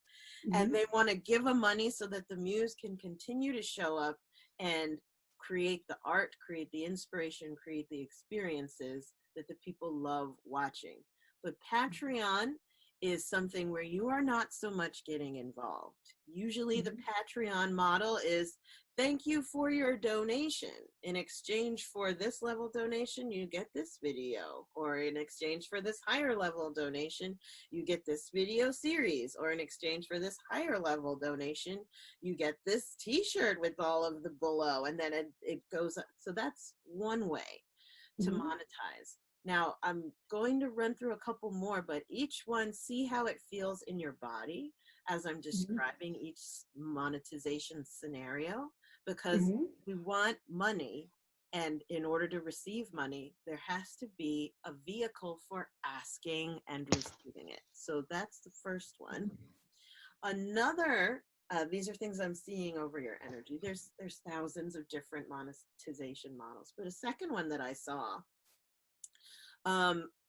And
Mm-hmm.
they want to give them money so that the muse can continue to show up and create the art, create the inspiration, create the experiences that the people love watching. But Patreon is something where you are not so much getting involved. Usually the Patreon model is thank you for your donation. In exchange for this level donation, you get this video. Or in exchange for this higher level donation, you get this video series. Or in exchange for this higher level donation, you get this t-shirt with all of the below. And then it goes up. So that's one way to
Mm-hmm.
monetize. Now, I'm going to run through a couple more, but each one, see how it feels in your body as I'm describing each monetization scenario, because
Mm-hmm.
we want money. And in order to receive money, there has to be a vehicle for asking and receiving it. So that's the first one. Another, these are things I'm seeing over your energy. There's thousands of different monetization models, but a second one that I saw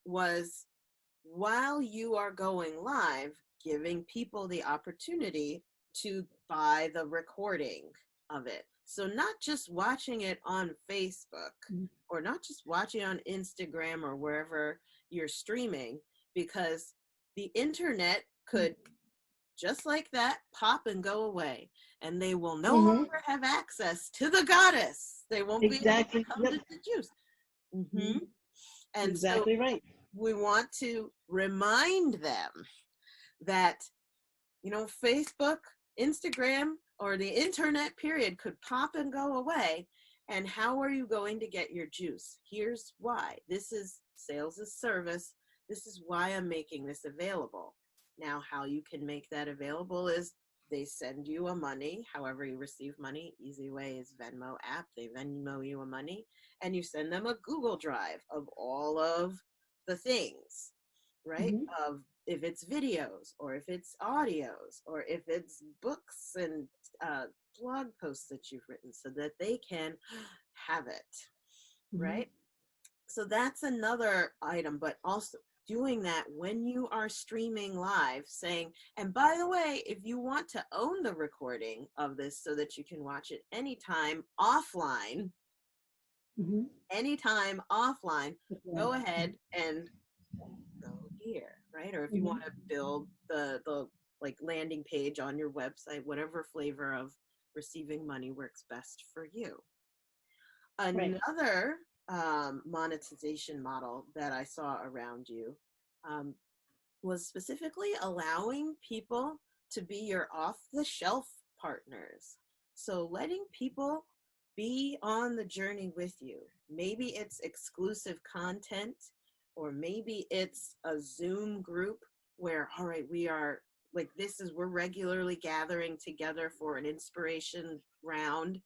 was while you are going live, giving people the opportunity to buy the recording of it. So not just watching it on Facebook or not just watching on Instagram or wherever you're streaming, because the internet could just like that pop and go away, and they will no
Mm-hmm.
longer have access to the goddess. They won't be able to
Exactly.
come
Yep.
to the juice.
Mm-hmm.
And so
Exactly right.
we want to remind them that, Facebook, Instagram, or the internet period could pop and go away. And how are you going to get your juice? Here's why. This is sales as service. This is why I'm making this available. Now, how you can make that available is they send you a money, however you receive money. Easy way is Venmo app. They Venmo you a money, and you send them a Google Drive of all of the things, right?
Mm-hmm.
Of if it's videos or if it's audios or if it's books and blog posts that you've written so that they can have it,
Mm-hmm.
right? So that's another item, but also doing that when you are streaming live, saying, and by the way, if you want to own the recording of this so that you can watch it anytime offline,
Mm-hmm.
go ahead and go here, right? Or if you want to build the like landing page on your website, whatever flavor of receiving money works best for you.
Right.
Another monetization model that I saw around you was specifically allowing people to be your off-the-shelf partners. So letting people be on the journey with you. Maybe it's exclusive content, or maybe it's a Zoom group where, all right, we are like, we're regularly gathering together for an inspiration round,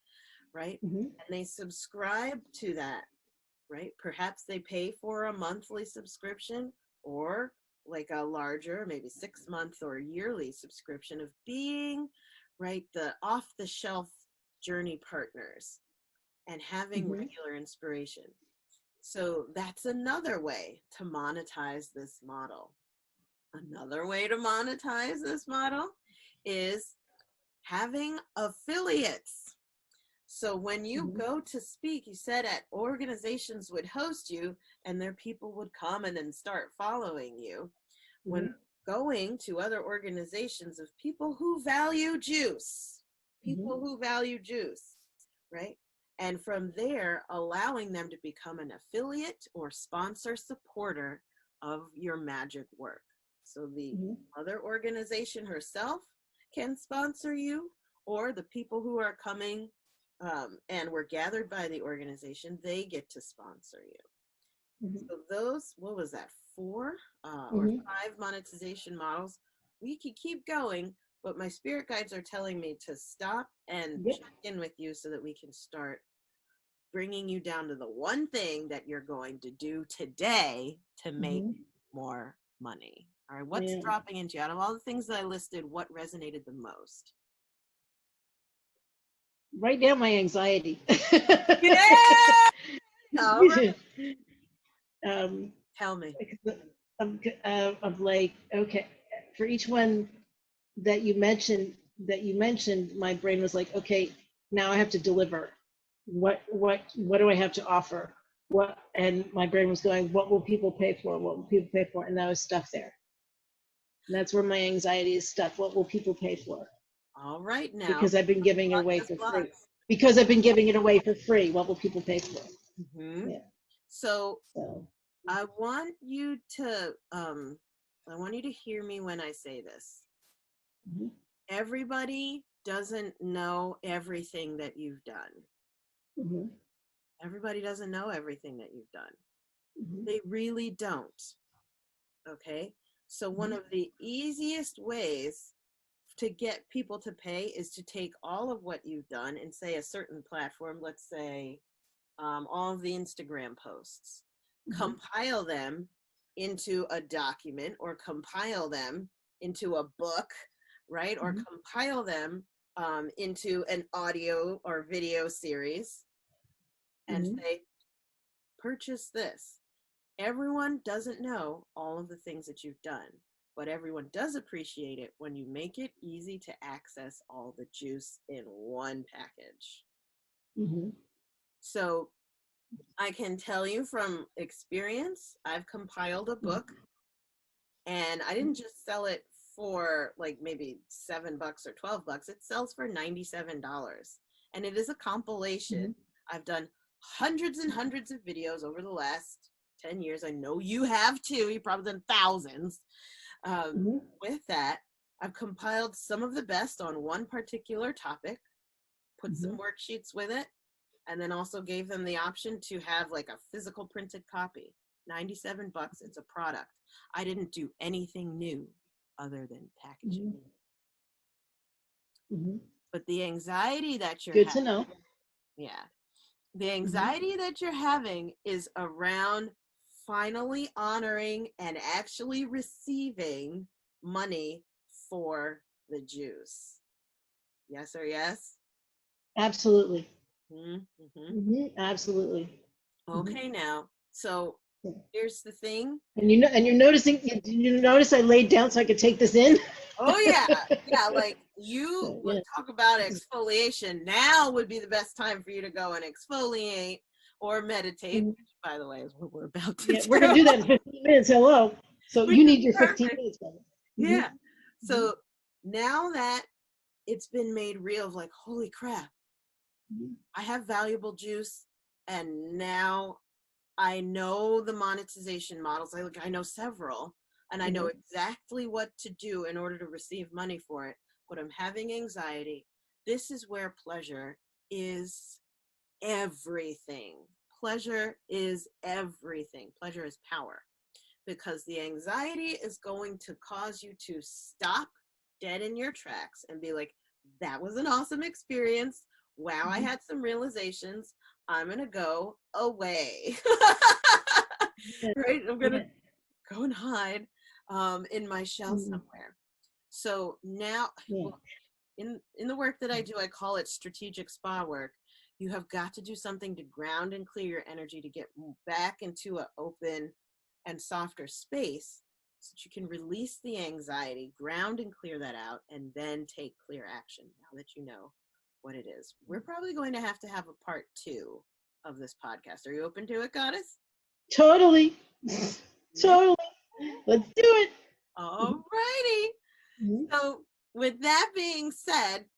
right?
Mm-hmm.
And they subscribe to that, right? Perhaps they pay for a monthly subscription or like a larger, maybe 6-month or yearly subscription of being, right, the off-the-shelf journey partners and having
Mm-hmm.
regular inspiration. So that's another way to monetize this model. Another way to monetize this model is having affiliates. So when you
Mm-hmm.
go to speak, you said at organizations would host you and their people would come and then start following you. When going to other organizations of people who value juice, right? And from there, allowing them to become an affiliate or sponsor supporter of your magic work. So the
Mhm.
mother organization herself can sponsor you, or the people who are coming and were gathered by the organization, they get to sponsor you.
Mhm.
So those, what was that, 4 or
Mhm.
5 monetization models? We could keep going, but my spirit guides are telling me to stop and
Yep.
check in with you so that we can start bringing you down to the one thing that you're going to do today to make
Mhm.
more money. All right, what's
Yeah.
dropping into you? Out of all the things that I listed, what resonated the most?
Right now, my anxiety.
Yeah! All right.
um,
Tell me.
of like, okay, for each one that you mentioned, my brain was like, okay, now I have to deliver. What do I have to offer? What, and my brain was going, what will people pay for? What will people pay for? And that was stuck there. And that's where my anxiety is stuck. What will people pay for?
All right, now.
Because I've been giving it away
Blocks,
for free.
blocks.
Because I've been giving it away for free. What will people pay for?
Mm-hmm.
Yeah.
So
So.
I want you to hear me when I say this.
Mhm.
Everybody doesn't know everything that you've done.
Mhm.
Everybody doesn't know everything that you've done.
Mhm.
They really don't. Okay? So one
Mhm.
of the easiest ways to get people to pay is to take all of what you've done and say a certain platform, let's say all of the Instagram posts,
Mhm.
compile them into a document or compile them into a book, right? Or
Mhm.
compile them into an audio or video series and
Mhm.
say, purchase this. Everyone doesn't know all of the things that you've done, but everyone does appreciate it when you make it easy to access all the juice in one package.
Mhm.
So I can tell you from experience, I've compiled a book and I didn't just sell it for like maybe $7 or $12. It sells for $97. And it is a compilation.
Mhm.
I've done hundreds and hundreds of videos over the last 10 years. I know you have too. You've probably done thousands.
Mhm.
With that, I've compiled some of the best on one particular topic, put some
Mhm.
worksheets with it, and then also gave them the option to have like a physical printed copy. $97, it's a product. I didn't do anything new other than packaging.
Mhm. Mhm.
But the anxiety that you're
Good to
having,
know.
yeah, the
Mhm.
anxiety that you're having is around finally honoring and actually receiving money for the juice. Yes or yes?
Absolutely.
Mm-hmm.
Mhm. Absolutely. Mhm.
Okay, now, so
Yeah.
here's the thing.
And you're noticing. You notice I laid down so I could take this in.
Oh yeah, yeah. Like you
Yeah.
talk about exfoliation. Now would be the best time for you to go and exfoliate or meditate.
Mhm.
Which, by the way, is what we're about to
Yeah, we're
do.
gonna do that in 15 minutes. Hello. So
Which
you
is
need your 15
perfect.
minutes. Brother.
Yeah.
Mhm.
So now that it's been made real, of like, holy crap,
Mhm.
I have valuable juice, and now I know the monetization models. I know several, and I know
Mhm.
exactly what to do in order to receive money for it, but I'm having anxiety. This is where pleasure is everything. Pleasure is everything. Pleasure is power, because the anxiety is going to cause you to stop dead in your tracks and be like, that was an awesome experience. Wow, I
Mhm.
had some realizations. I'm going to go away.
Yeah.
Right? I'm going to
Yeah.
go and hide in my shell
Mhm.
somewhere. So now,
Yeah.
well, in the work that I do, I call it strategic spa work. You have got to do something to ground and clear your energy to get back into an open and softer space so that you can release the anxiety, ground and clear that out, and then take clear action now that you know what it is. We're probably going to have a part 2 of this podcast. Are you open to it, Goddess?
Totally.
Yeah.
Totally. Let's do it.
All righty.
Mhm.
So with that being said,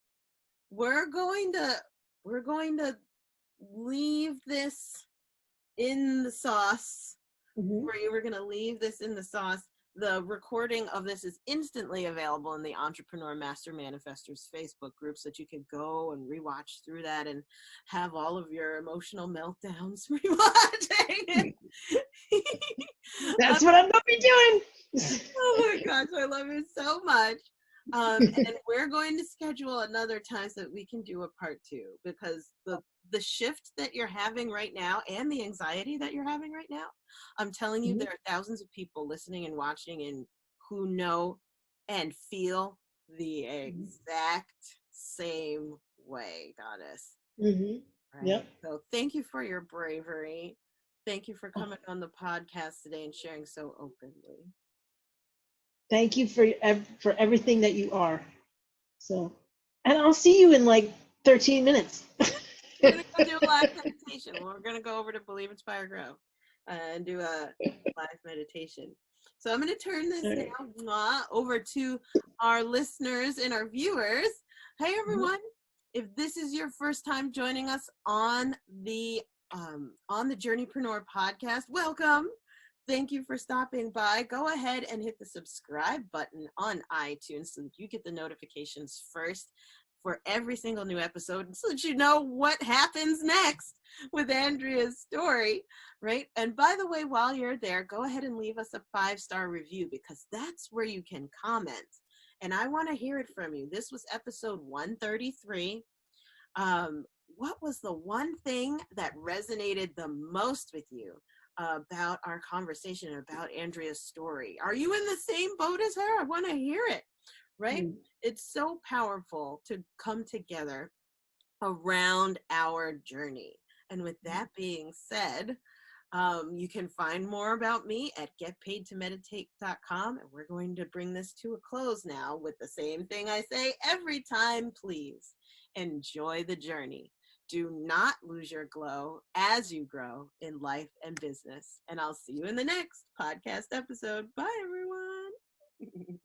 we're going to leave this in the sauce where you were going to leave this in the sauce. The recording of this is instantly available in the Entrepreneur Master Manifestors Facebook group, so that you can go and rewatch through that and have all of your emotional meltdowns rewatching.
That's what I'm going to be doing.
Oh my gosh, I love it so much. And we're going to schedule another time so that we can do a part 2, because the shift that you're having right now and the anxiety that you're having right now, I'm telling you, there are thousands of people listening and watching and who know and feel the exact same way, Goddess. Right?
Yep.
So thank you for your bravery. Thank you for coming on the podcast today and sharing so openly.
Thank you for everything that you are. So, and I'll see you in like 13 minutes.
We're going to go do a live meditation. We're going to go over to Believe, Inspire, Grow and do a live meditation. So I'm going to turn this now over to our listeners and our viewers. Hey, everyone. If this is your first time joining us on the Journeypreneur Podcast, welcome. Thank you for stopping by. Go ahead and hit the subscribe button on iTunes so that you get the notifications first for every single new episode, so that you know what happens next with Andrea's story, right? And by the way, while you're there, go ahead and leave us a 5-star review, because that's where you can comment. And I want to hear it from you. This was episode 133. What was the one thing that resonated the most with you about our conversation, about Andrea's story? Are you in the same boat as her? I want to hear it, right? It's so powerful to come together around our journey. And with that being said, you can find more about me at getpaidtomeditate.com. And we're going to bring this to a close now with the same thing I say every time. Please enjoy the journey. Do not lose your glow as you grow in life and business. And I'll see you in the next podcast episode. Bye, everyone.